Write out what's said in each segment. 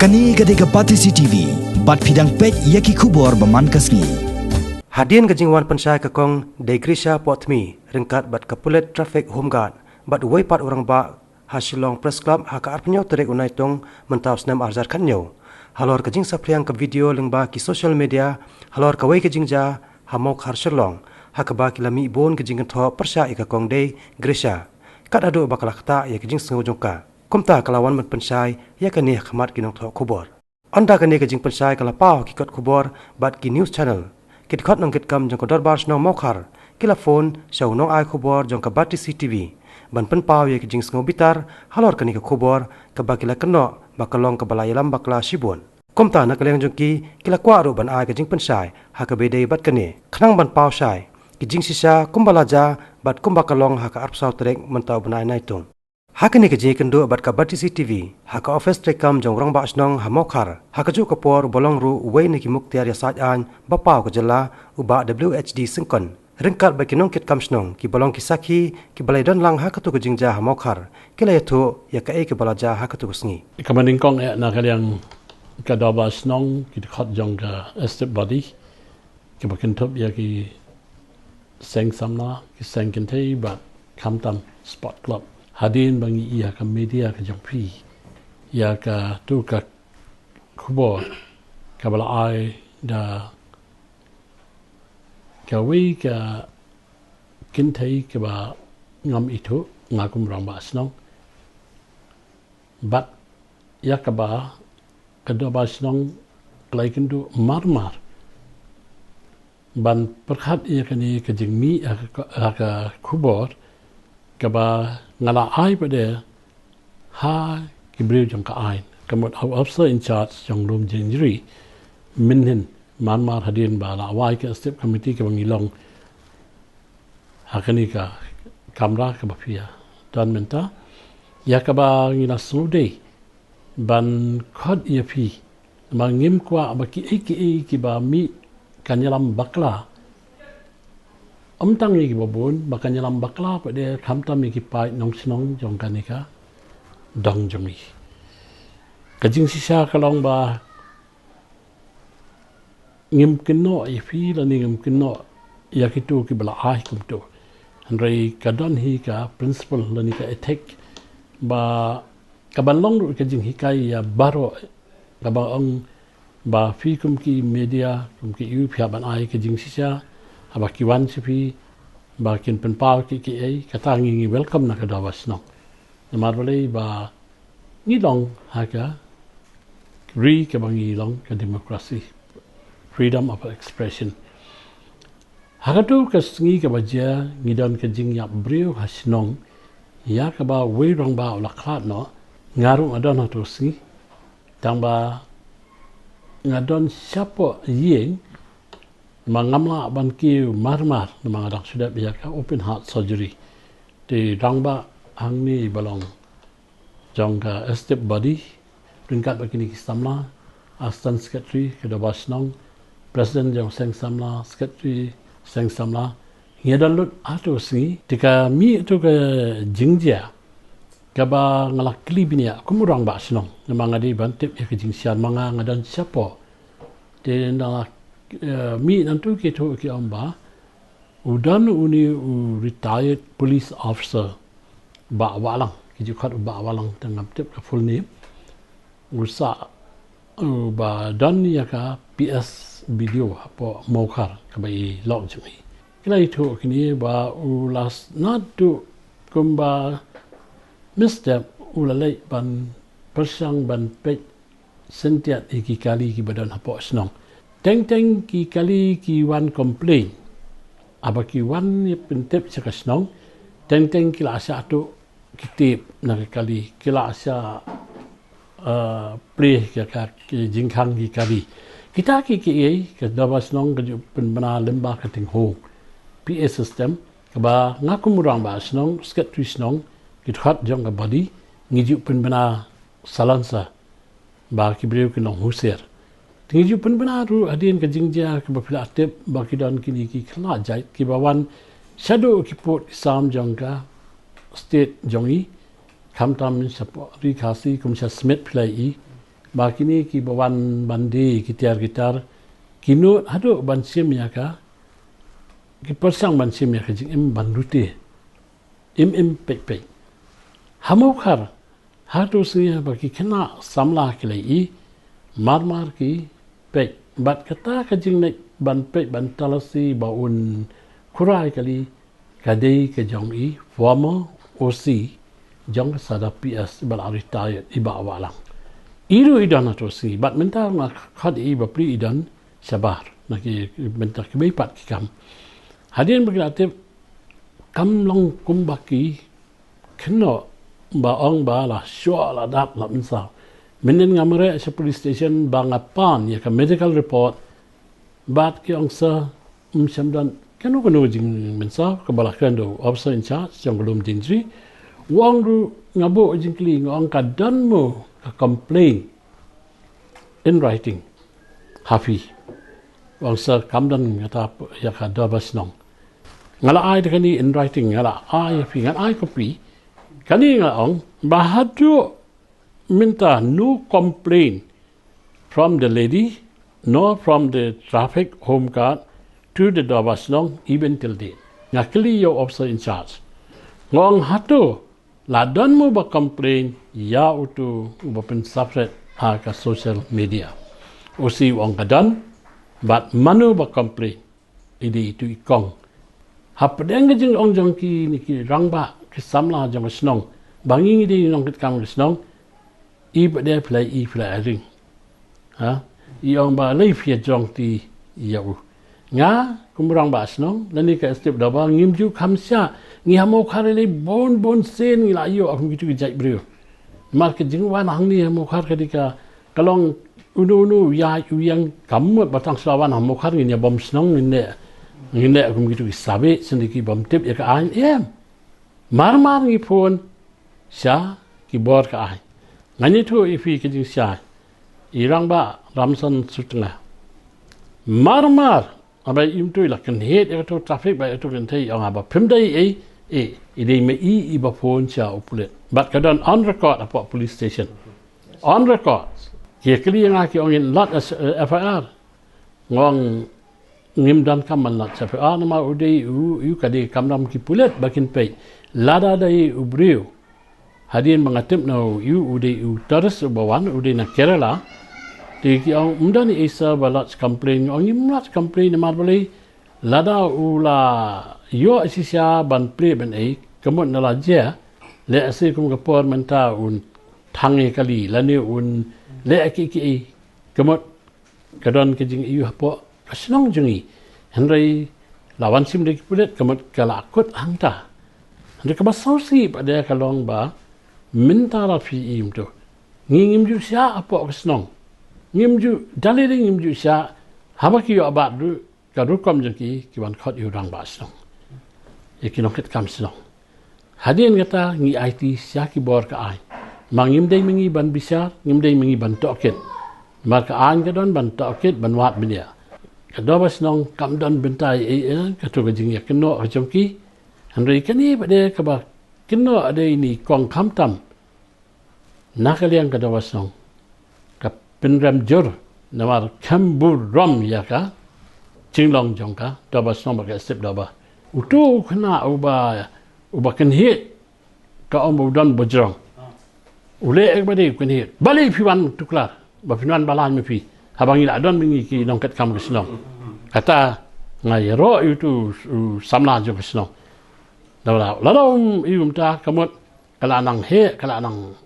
Kani gadega Batisi TV, bat fidang pek yaki kubor baman kasni. Hadian ke Jingwan Pynshai kekong Degrisha Potmi ringkat bat kepulet traffic home guard bat way pat orang ba Shnong press club haka arpenyo terek unai tong mentau senam arzar kanyo. Halor ke jing sapriang ke video lengba ki social media halor ke way ke Jingjia Mawkhar Shnong haka ba ki lami bon ke jing tho persya ikakong Degrisha. Kat adu bakala kata ya ke jing sengo jongka. Kumta kalawan men Pynshai ya kani khamat ki Nongtuh kubor. Anda kani ke jing Pynshai kala pau ki kot kubor bat ki news channel. Kit khot nang kit kam jong ko Dorbar Shnong Mawkhar. Kila phone show nong ai kubor jong ka Batisi TV. Ban pen pau ye ki jing sengo bitar halor kani ke kubor ka bakila keno bakalong ka balai lam bakla shibun. Kumta na kaleng jong ki kila kwa ru ban ai ke jing Pynshai ha ka bedei bat kani. Khnang ban pau shai ki jing sisa kumbalaja bat kumbakalong ha ka arpsau trek mentau banai naitung. Hakani ke je kendo bat ka Batisi TV haka office trekam jong rong ba Shnong Mawkhar haka ju kapor bolong ru wei ni ki muktiar ya sajan bapau ke jela uba WHD singkon ringkat ba kinong kit kam Shnong ki bolong ki sakhi ki balai don lang haka tu ke Jingjia Mawkhar kila yatu ya ka ke balaja haka tu sngi kamaning kong na kaliang ka Dorbar Shnong ki khot jong ka estate body ki bakin top ya ki seng samna ki seng kintei ba kamtam sport club hadin bangi ia ka media ka jampi ia ka tu ka kubor ka bala ai da ka wi ka kintai ka ba ngam itu ngakum ramba Shnong bat ia ka ba ka Dorbar Shnong klai kindu marmar ban perkhat ia ka ni ka jingmi ka kubor kaba ngala ai pada ha kibriu jong ka ai kamot officer in charge jong room jingjri minhin manmar hadin ba la wai ke step committee ke bangilong hakani ka kamera ka bapia dan menta ya ka ba ngila sude ban khod ya pi mangim kwa ba ki ba mi kanyalam bakla tang ki babun bakanya lam bakla pada khamta mi ki pai nong Shnong jong kanika dong jongi kajing sisa kalong ba ngim kino ifi la ni ngim kino ya kitu ki bala ai kum to andrei kadon hi ka principal la ni ka attack ba kabalong ru kajing hikai ya baro kabang ba fi kum ki media kum ki yu phya ban ai kajing sisa abaki wan sipi bakin penpau ki ai kata ngi welcome na ka Dorbar Shnong namar balai ba ngilong haka ri ka bangi long ka democracy freedom of expression haka tu ka sngi ka baja ngidon ka Jingjia brio ha Shnong ya ka ba we rong ba la khat no ngaru adon ha tu sngi tang ba ngadon siapa yeng mangamla ban ki marmar namang dak sudah biaka open heart surgery di rangba hangni balong jongka estate body ringkat bakini samla assistant secretary ke Dorbar Shnong president jong seng samla secretary seng samla ngedan lut ato singi tika mi tu ke Jingjia kaba ngalak klibinia kumurang ba Shnong namang adi bantip ya ke Jingsian manga ngadan siapa de nalak mi nantu ke tu ki amba udan uni retired police officer ba walang ki ju khat ba walang tangam tip ka full name usa ba dan ya ka PS video apa Mawkhar ka bai log jumi kila itu kini ba ulas natu kumba mister ulalai ban persang ban pet sentiat iki kali ki badan apa Shnong Teng ki kali ki wan complain aba ki wan ni pentep sa Shnong teng kila asa tu kitip na kali kila asa play ka jingkhang ki kali kita ki ai ka Dorbar Shnong ka penbana lembah ka ting ho PA system ka ba ngakumurang ba Shnong secretary Shnong ki khat jong ka body ngiju penbana salansa ba ki breu ki nong huser Tinggi pun benar tu adin ke Jingjia ke bapila atip baki dan kini ki kena jait ki bawan shadow ki pot sam jongka state jongi kamtam sapo ri khasi kum sha smith play ba kini ki bawan bandi ki tiar kinut hadu ban sim ya ka ki persang ban sim ya ka jing im ban ruti im pe Mawkhar hadu siya ba ki kena samla ki lai i mar ki pe bat kata ka jing nek ban pe ban talasi ba un kurai kali kadai ke jong i former OC jong sada PS bal retired iba awalang iru idan atau si bat mentar ma khad i ba pri idan sabar naki mentar ke pat ki kam hadin berkata kam long kumbaki kena ba ong ba la syua la dak la mensa menen ngamare sa police station bangapan ya ka medical report bat ki ong sa samdan kanu jing mensa ke balakan do officer in charge jong belum jingjia wang ru ngabo jingkli ngong ka dan mo ka complain in writing hafi wang sa kamdan ngata ya ka Dorbar Shnong ngala ai kani in writing ngala ai fi ngal ai copy kani ngong bahadu minta no complaint from the lady nor from the traffic home guard to the Dorbar Shnong even till date ngakli yo officer in charge ngong hatu ladan mo ba complain ya utu ba pen subret ha ka social media usi wong kadan but manu ba complain idi itu ikong hapadeng jing ong jong ki ni ki rangba ki samla jong Shnong bangi di nong kit kam Shnong i ba de play ring ha i ong ba lai fia jong ti yau nga kumrang ba Shnong lani ka step da ba ngimju khamsya ngi Mawkhar le bon sen ngi la yo aku gitu jai brio mar ke jingwan hang ni Mawkhar kadika kalong unu ya yang kamu batang selawan Mawkhar ni bom Shnong ni ne aku gitu sabe sendiki bom tip ya ka ai em mar ngi phone sya ki bor ka ai ngani thu ifi ke jing sya irang ba ramsan sutna mar abai imtu la kan het ya to traffic ba to kan thei ang ba phim dai idei me i ba phone cha upulet but kadon on record apa police station on record ye kli nga ki ong in lot as FIR ngong ngim dan kam man lot FIR na ma udei u kadi kamram ki pulet bakin pe lada dai ubriu hadin mangatip no u udei u taras bawan udei na Kerala di ki ong mdani isa balat complain ong imlat complain mar boleh lada ula yo asisya ban pre ben kemut nala je le asi kum kapor menta un thangi kali lani un le ki kemut kadon ke jing iu hapo Shnong jungi henry lawan sim de pulet kemut kala akut hangta henry ka basausi pada kalong ba minta la fi im tu ngim ju sia apo Shnong ngim ju dalile ngim ju sia habaki yo abat du karukom jengki kiwan khot yu rang ba Shnong ikinok ket kam Shnong hadin kata ngi IT sia ki bor ka ai mangim dei mengi ban bisar ngim dei mengi ban toket mar ka an ka don ban toket ban wat binia ka Dorbar Shnong kam don bentai ka tu ka jing ya keno ka jongki handai kani bade ka ba keno ade ni kong kham tam nakaliang ka Dorbar Shnong ka penram jur namar kambur rom ya ka Jinglong jong ka Dorbar Shnong ba ka step Dorbar utu kena uba kan hit ka om udon bojrong ule ek bade kan hit bali piwan tuklar ba piwan balan me pi habang ila don bingi ki nong kat kam Shnong kata ngai ro itu samla jong Shnong dawla ladom ium ta kamot kala nang he kala nang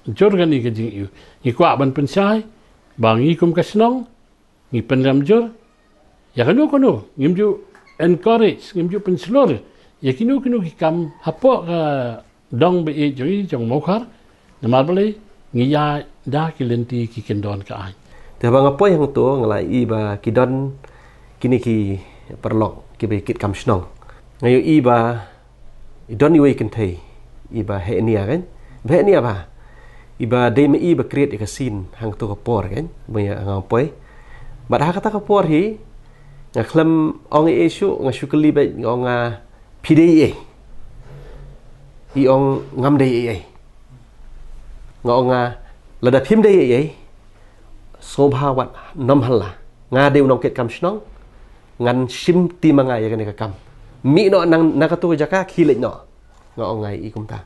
jorgani ke jing yu ni kwa ban Pynshai bangi kum ka Shnong ni penram jor ya kono ngimju encourage ngimju penslor ya kinu ki kam hapo ka dong be jong Mawkhar na marbale ngiya da kilenti ki kendon ka ai te bang apa yang tu ngalai i ba kidon kini ki perlok ki be kit kam Shnong ngayo i ba idon ni we kan thei i ba he nia kan be nia ba i ba de me i ba create ka scene hang tu ka por kan me ngapoi ba ha kata ka por hi ngaklam ong isu ngasukli ba ngong PDA i ong ngam dei ngong lada phim dei sobhawat nam halla ngade unong ket kam Shnong ngan sim ti mangai ya ka kam mi no nang nakatu jaka khilet no ngai I kumta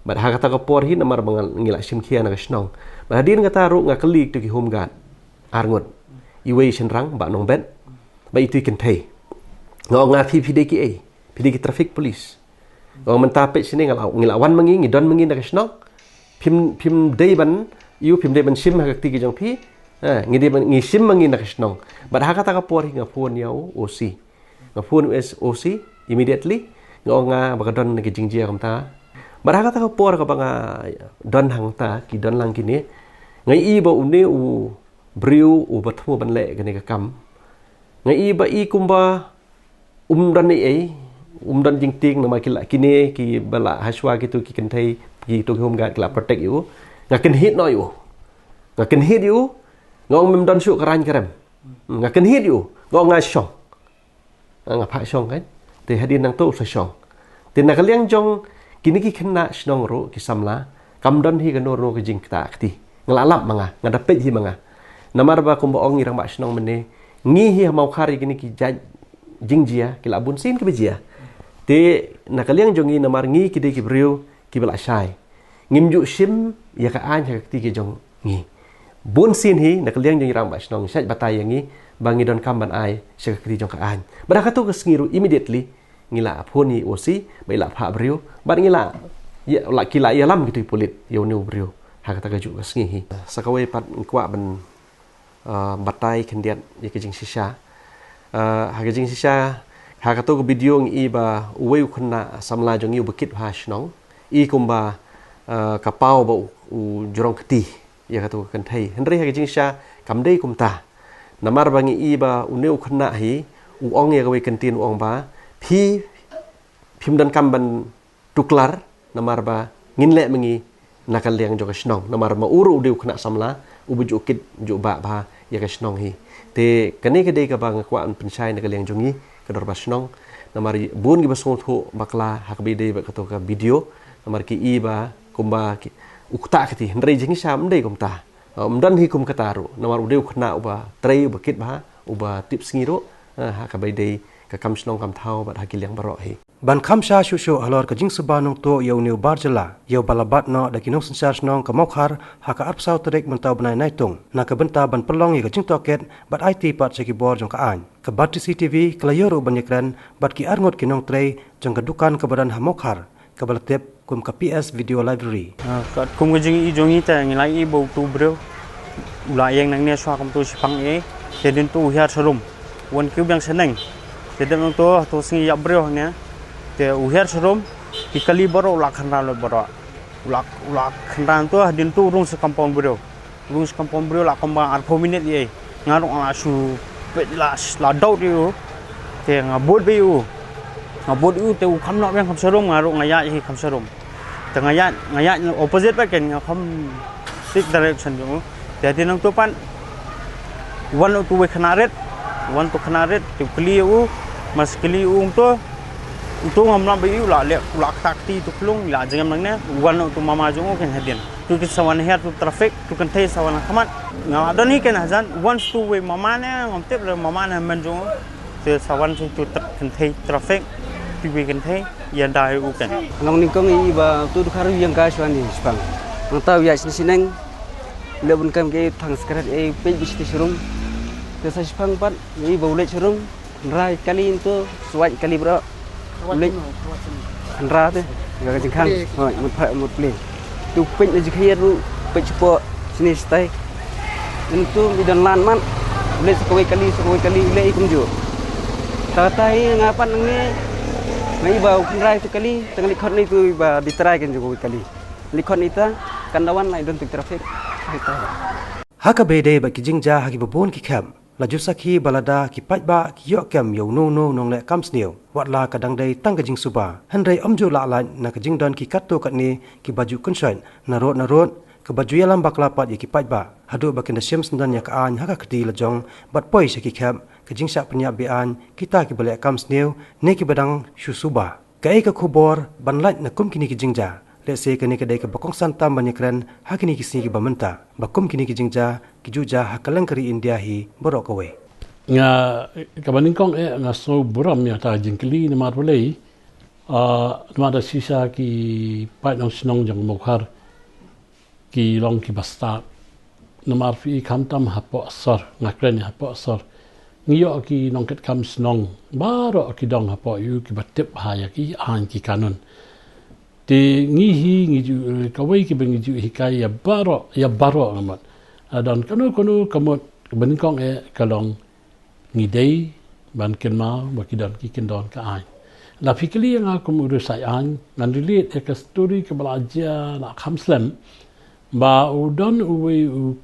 bad ha kata ko por hi namar bangal ngila sim khia na Shnong bad hadin kata ru ngakli tu ki home guard arngot iwe senrang ba nong bet ba itu kan thei nga PDK PDK traffic police mentapet sini ngelawan mengi ngidon mengi na Shnong pim day ban pim day ban sim hak ti ki jong pi ngi sim mengi na Shnong bad ha kata ka por hi ngapun yau OC ngapun OC immediately nga bagadon na ki Jingjia kamta bad ha kata ka por ka banga don hang ta ki don lang kini ngai I ba une u briu u batmu ban le ka ni ka kam ngai ba I kumba dan ni dan jing ting nama kila kini ki bala haswa gitu ki kentai ki to home guard kila protect you ngaken hit no you ngaken hit you ngong mem dan su karan kerem ngaken hit you ngong nga shong ngapa shong kan te hadin nang to sa shong te nakaliang jong kini ki kena Shnong ro ki samla kam dan hi kanor ro ki jing ta kti ngalalap manga ngadapet hi manga namar ba kumba ong irang ba Shnong mene ngi hi Mawkhar kini ki Jingjia kila bun sin ke bijia te nakaliang jongi namar ngi kide ki brio ki bala shai ngimju sim ya ka an ha ti ki jong ngi bun sin hi nakaliang jongi ram ba Shnong saj batai ngi bangi don kam ban ai sa ka ti jong ka an bada ka to ka sngiru immediately ngila phoni OC bai la pha brio bad ngila ya la kila ya lam gitu polit yo new brio ha ka ta ka ju ka sngi hi sakawai pat kwa ban batai kendiat ya ki jing sisa hagajing sisa hakato ko video ngi ba uwe khna samla jong yu bukit ha Shnong I kumba kapau ba u jorong kti ya kato kan thai henry hagajing sisa kamdei kumta namar bangi I ba uneu khna hi u ong ya gawe kantin ong ba phim dan kam ban tuklar namar ba nginle mengi nakal liang jong Shnong namar ma uru udeu khna samla ubuju kit ju ba ya ka Shnong hi te kani ke de ka bang kwa Pynshai na kaliang jongi ka Dorbar Shnong namari bun gi basong thu bakla hakbi de ba ka video namar ki I ba kumba ki ukta kati ndrei jing sam dei kumta dan hi kum kataru namar udeu khna uba trei bakit ba uba tips ngiro ha ka bai de ka kam Shnong kam thau ba hakiliang baro hi ban khamsha shushu Halor ka jing suba Nongtuh yau new barjala yau balabat no da kinong sensar Shnong ka Mawkhar ha ka arpsau terek mentau benai naitung na ka benta ban pelong ka jing toket bat IT pat seki bor jong ka an ka bat CCTV kelayoru banyakran bat ki arngot kinong trei jong ka dukan ka badan ha Mawkhar ka balatep kum ka PS video library ka kum ka jing I jongi ta ngilai I bau tu bro ula yang nang ne swa kam tu sipang e tedin tu hiar sarum won kyu bang seneng tedin Nongtuh to singi ya bro ne te uher serum ki kali baro ulak khandran lo baro ulak khandran to hadin tu rung se kampung bro la kamba ar 4 minute ye ngarung ala su petlas la dau tiu te ngabot be u te u kham no bang kham serum ngarung ngaya hi kham serum te ngaya opposite ba ken kham six direction jo te hadin nang to pan one to we khanaret te kli u mas kli u to itu ngamla bayu la le ulak takti tu klung la jengam nangne wan tu mama jongo ken hadin tu ki sawan her tu traffic tu kan thai sawan khamat ngadon hi ken hazan once tu we mama ne ngomtep le mama ne man jongo te sawan tu kan thai traffic tu we kan thai yan dai u ken nong ning kong I ba tu kharu yang ka swan di spang nang taw ya sineng le bun kam ke thang skrat e pe bisti surung te sa spang pat I ba ule surung rai kali itu suai kali bro lịch ra thế gak jengkang một play tu pin aja kaya ru pin cepo sini stay itu bidan lan man boleh sekali le ikum jo tatai ngapan ngi ngai bau rai tu kali tengah likon ni tu ba ditrai kan jo kali likon ita kandawan lai don traffic haka bede ba ki Jingjia haki babon ki kham la jusaki balada ki pajba ki yokem yo no nong le kam sneu watla kadang dei tang ka jing suba hanrei omjo la la na ka jing don ki katto kat ni ki baju kunsan narot ka baju yalam bakla pat ki pajba hadu bakin da shem sendan ya ka an haka kdi la jong bat poi se ki kham ka jing sa pnya bi an kita ki bale kam sneu ne ki badang shu suba ka e ka khubor banlat na kum kini ki Jingjia let's say kini kedai ke bakong santam banyakran hakini kisni ke bamenta bakum kini ke Jingjia kijuja hakalang kari India hi borok kowe nga kabaningkong nga so buram ya ta jingkli na marbolei nama da sisa ki pai nong Shnong jang Mawkhar ki long ki basta namar fi kamtam hapo asar ngakren hapo asar ngiyo ki nong ket kam Shnong baro ki dong hapo yu ki batip haya ki an ki kanun te ngihi ngiju kawai ki bengiju hikai ya baro ngamat dan kanu kamot kabaningkong kalong ngidei ban kenma bakidan ki kendon ka ai la fikli yang aku urusai an ngan relate ke story ke belajar nak khamslam ba udon uwe u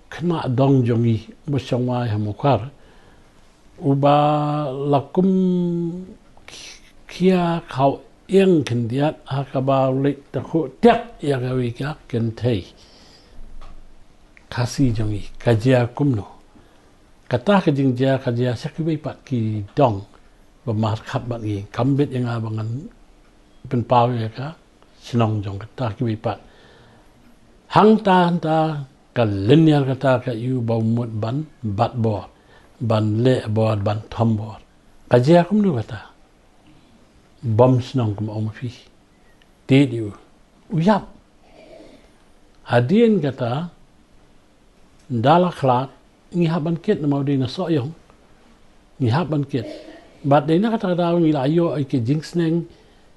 kena dong jongi bersama Mawkhar uba lakum kia kau yang kendiat hakaba lek takut tak yang awika kentai kasih jongi kajia kumno kata ke Jingjia kajia sakui pat ki dong bemar khat bat gi kambit yang abangan penpau ya ka Shnong jong kata ki pat hang ta ka linear kata ka yu bau mut ban bat bor ban le bor ban thom bor kajia kum nu kata bom Shnong kum om fi te yu uyap hadien kata dala khlat ngihaban ket na maudi na soyong ngihaban ket bat de na kata daw ngi layo ay ke jingsneng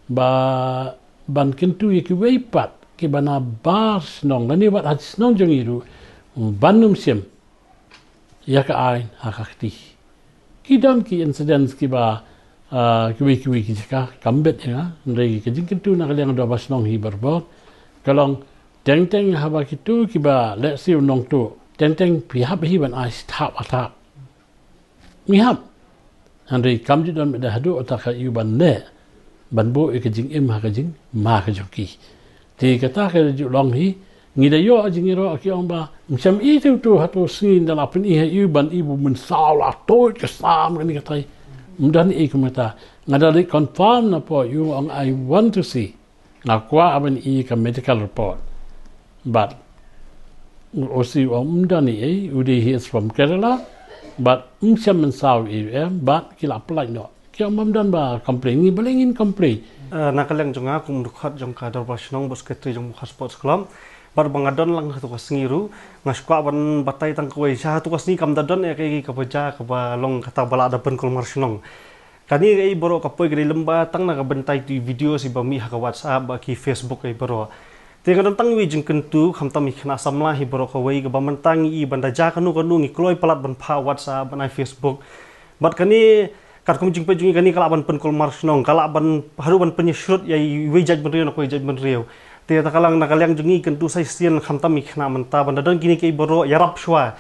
ba ban kentu ye ki weipat ki bana bar Shnong lani bat hat Shnong jongiru banum sim ya ka ai hakakti ki dam ki incidents ki ba ki jika kambet ya ndai ke jing kentu na kaleng do ba Shnong hi berbot kalong teng haba kitu ki ba let siu Nongtuh teng pihap hi ban ai stap atap mihap handai kam ji don da hadu ataka yu ban le ban bo e ke jing em ha ke jing ma ke joki ti kata ke ju long hi ngi da yo jing ro ki ong ba msam I tu hatu sin da lapin I yu ban ibu men sala to ke sam ni katai mdan I kumata ngada li confirm na po you ong I want to see na kwa aban I ka medical report but osi mdani udi he is from Kerala but msam saw but kila apply no kya mamdan ba complain ni balengin complain nakaleng jonga kum dukhat jong ka Dorbar Shnong bos ketri jong Mawkhar sports club bar bangadon lang hatu kasngiru ngaskwa ban batai tang koi sha hatu kasni kam dadon ya kai ka baja ka ba long kata bala ada pen Kulmar Shnong kani ei boro ka poi gri lemba tang na ka bentai tu video si ba mi ha ka WhatsApp ba ki Facebook ei boro Tengah tentang wijeng kentu, khamtam ikhna samlah hi borok kawai ke bamantang I banda ja kanu kanu ngikloi palat ban pa WhatsApp ban Facebook. Bat kani kat kum jingpe jungi kani kalaban pen Kulmar Shnong kalaban haru ban penyesrut ya wijaj ban riau nakoi jaj ban riau. Tengah takalang nakalang jungi kentu sai sian khamtam ikhna menta banda don kini kei boro yarap shwa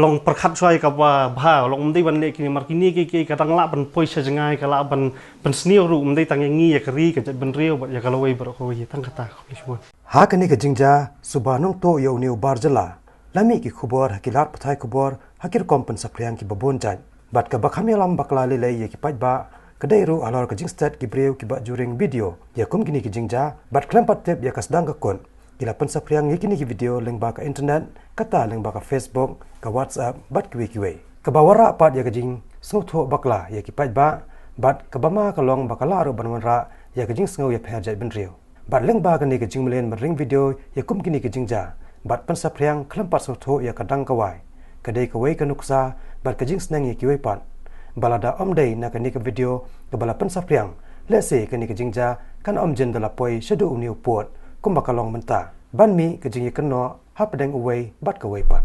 long perkhat shwa ka ba bha long mdei ban le kini mar kini kei kadang la ban poisa jengai kala ban sniu ru mdei tang ngi ya keri ka jaj ban riau bat ya kalawai borok kawai tang kata kau Hakani ke Jingjia subah Nongtuh yo niu barjala lami ki khubor hakilat pathai khubor hakir kompen sapriang ki babon jan bat ka bakhami lam bakla le ye ki pajba kedai ru Halor ke jingstat ki breu ki ba during video ya kum kini ki Jingjia bat klampat tep ya kasdang ka kon kila pen sapriang ye kini ki video leng ba ka internet kata leng ba ka Facebook ka WhatsApp bat ki we ka bawara pat ya ka jing snotho bakla ya ki pajba bat ka bama ka long bakala ru banwanra ya ka jing sngo ya pher jai ben riu bat leng ba kani ke jingmelen ring video ya kum kini ke Jingjia bat pan sapriang klampat snotho ya kadang kawai kadai kawai ka nuksa bat ka jing snang ya ki we pat balada omdei na kani ke video ke bala pan sapriang lese kani ke Jingjia kan omjen dala poi shadu uniu pot kum bakalong menta ban mi ke jing ye keno hapdeng uwei bat ka we pat